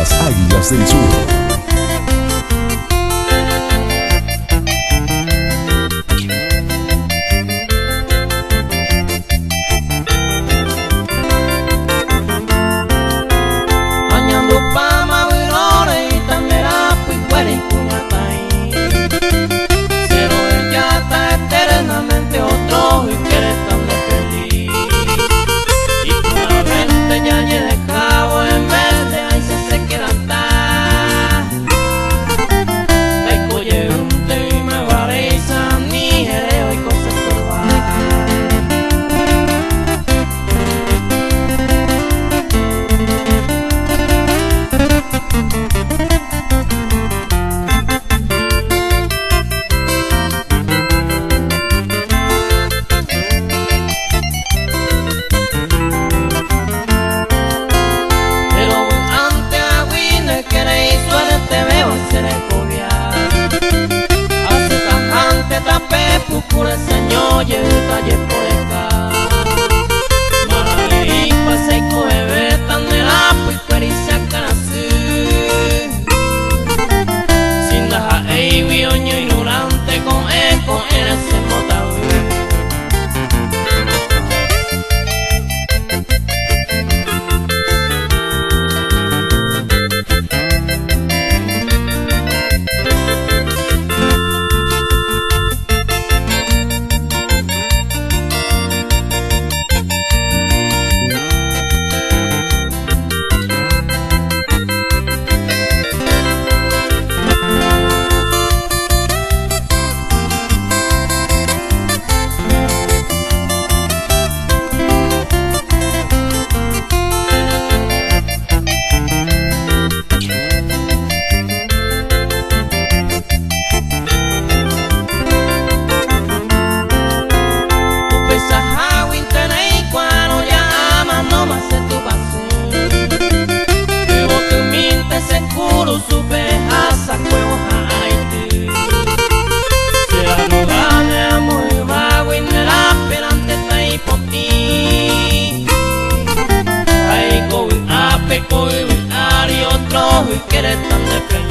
las Águilas del Sur. Oye, talle por acá Marali, pase y coge betan de la puicuera y sacan así Sin dejar el bioño ignorante con eco en ese motabú. Y quieres tan de